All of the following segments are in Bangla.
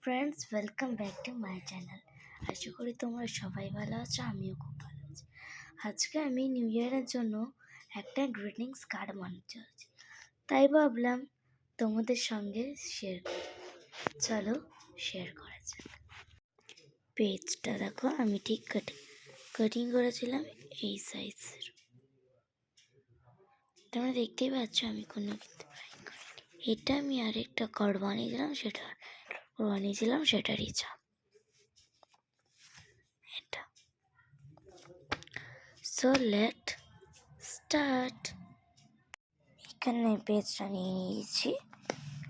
Friends, welcome back to my channel. আশা করি তোমরা সবাই ভালো আছো, আমিও খুব ভালো আছি। আজকে আমি নিউ ইয়ারের জন্য একটা গ্রিটিংস কার্ড বানাতে চলেছি, তাই ভাবলাম তোমাদের সঙ্গে শেয়ার করি। চলো শেয়ার করা যাক। পেজটা দেখো, আমি ঠিক কাটিং করেছিলাম এই সাইজের। তোমরা দেখতেই পাচ্ছ আমি কোনো কিন্তু এটা আমি আরেকটা কার্ড বানিয়েছিলাম, সেটারই ছাপ এটা। So let start. এখানে পেজটা নিয়ে নিয়েছি,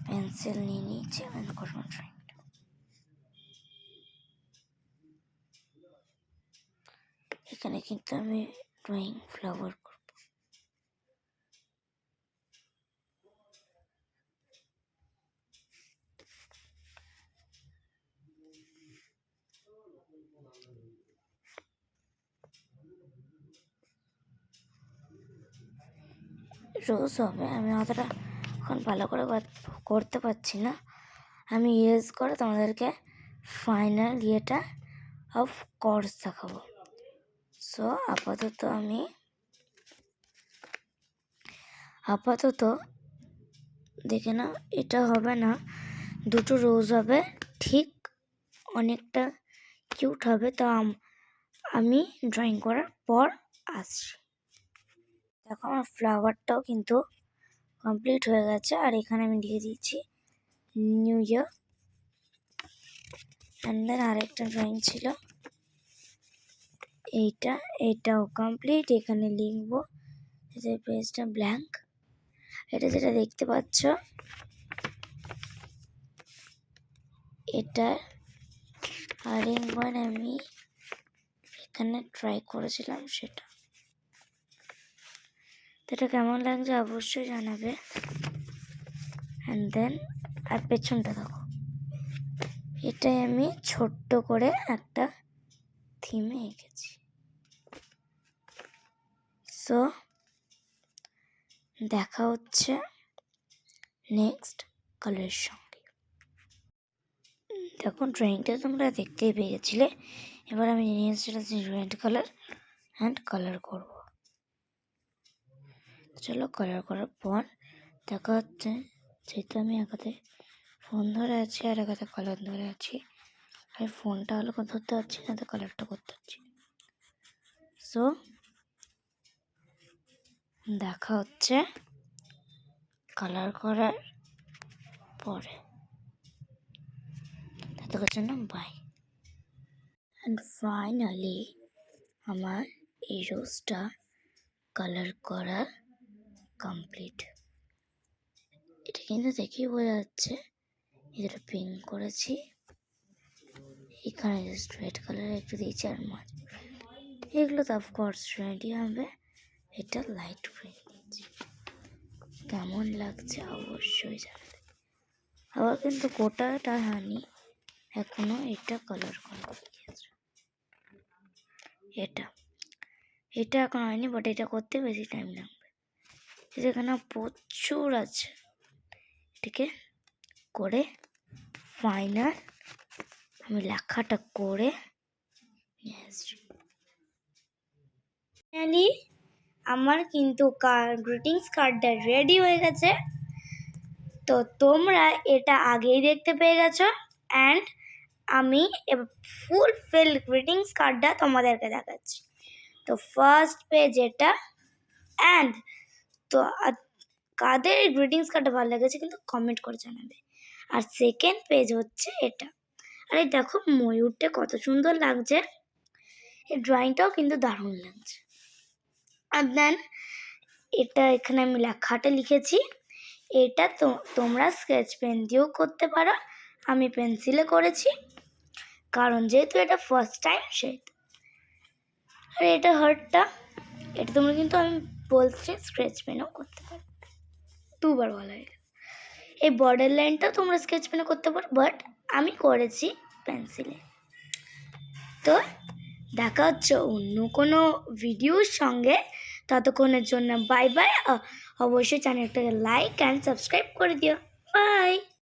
পেন্সিল নিয়ে নিয়েছি, আমি করবো ড্রয়িংটা। এখানে কিন্তু আমি ড্রয়িং ফ্লাওয়ার করব। রোজ হবে, আমি অতটা এখন ভালো করে করতে পারছি না। আমি ইউজ করে তোমাদেরকে ফাইনাল ইয়েটা অফ কোর্স দেখাবো। সো আপাতত দেখে না, এটা হবে না, দুটো রোজ হবে, ঠিক অনেকটা কিউট হবে। তো আমি ড্রয়িং করার পর আসছি। দেখো আমার ফ্লাওয়ারটাও কিন্তু কমপ্লিট হয়ে গেছে, আর এখানে আমি লিখে দিয়েছি নিউ ইয়ার। অ্যান্ড দেন আরেকটা ড্রয়িং ছিল এইটাও কমপ্লিট। এখানে লিখবো যে পেজটা ব্ল্যাঙ্ক। এটা যেটা দেখতে পাচ্ছ, এটা আরেকবার আমি এখানে ট্রাই করেছিলাম সেটা। তো এটা কেমন লাগছে অবশ্যই জানাবে। অ্যান্ড দেন আর পেছনটা দেখো, এটাই আমি ছোট্ট করে একটা থিমে এঁকেছি। সো দেখা হচ্ছে নেক্সট কালারের সঙ্গে। দেখো ড্রয়িংটা তোমরা দেখতেই পেয়ে গেছিলে। এবার আমি নিয়ে এসেছিলাম রেড কালার অ্যান্ড কালার করব। চলো কালার করার পর দেখা হচ্ছে। যেহেতু আমি এক হাতে ফোন ধরে আছি আর এক হাতে কালার ধরে আছি, আর ফোনটা হলো ধরতে পারছি না, তো কালারটা করতে পারছি। সো দেখা হচ্ছে কালার করার পরে। ততক্ষণের জন্য বাই। অ্যান্ড ফাইনালি আমার এই রোজটা কালার করা কমপ্লিট। এটা কিন্তু দেখেই বোঝা যাচ্ছে এটা পিঙ্ক করেছি, এখানে জাস্ট রেড কালার একটু দিয়েছি, আর মাঝ এগুলো তো অফকোর্স রেডি হবে। এটা লাইট গ্রিন দিয়েছি। কেমন লাগছে অবশ্যই জানাবে। আবার কিন্তু গোটাটা হয়নি এখনো, এটা কালার করা বাকি আছে। এটা এখন হয়নি, বাট এটা করতে বেশি টাইম লাগবে। যেখানে প্রচুর আছে, এটাকে করে ফাইনাল আমি লেখাটা করে নিয়ে আসছি। ফাইনালি আমার কিন্তু গ্রিটিংস কার্ডটা রেডি হয়ে গেছে। তো তোমরা এটা আগেই দেখতে পেয়ে গেছো, অ্যান্ড আমি ফুল ফিল গ্রিটিংস কার্ডটা তোমাদেরকে দেখাচ্ছি। তো ফার্স্ট পেজ এটা, অ্যান্ড তো কাদের গ্রিটিংস কার্ডটা ভালো লেগেছে কিন্তু কমেন্ট করে জানাবে। আর সেকেন্ড পেজ হচ্ছে এটা। আর এই দেখো ময়ূরটা কত সুন্দর লাগছে, এই ড্রয়িংটাও কিন্তু দারুণ লাগছে। আর দেন এটা এখানে আমি লেখাটা লিখেছি। এটা তোমরা স্কেচ পেন দিয়েও করতে পারো, আমি পেন্সিলে করেছি কারণ যেহেতু এটা ফার্স্ট টাইম সেহেতু। আর এটা হার্টটা, এটা তোমরা কিন্তু আমি বলছি স্কেচ পেনও করতে পারো, দুবার বলা হয়ে গেল। এই বর্ডার লাইনটাও তোমরা স্কেচ পেনে করতে পারো, বাট আমি করেছি পেন্সিলে। তো দেখা হচ্ছে অন্য কোনো ভিডিওর সঙ্গে, ততক্ষণের জন্য বাই বাই। অবশ্যই চ্যানেলটাকে লাইক অ্যান্ড সাবস্ক্রাইব করে দিও। বাই।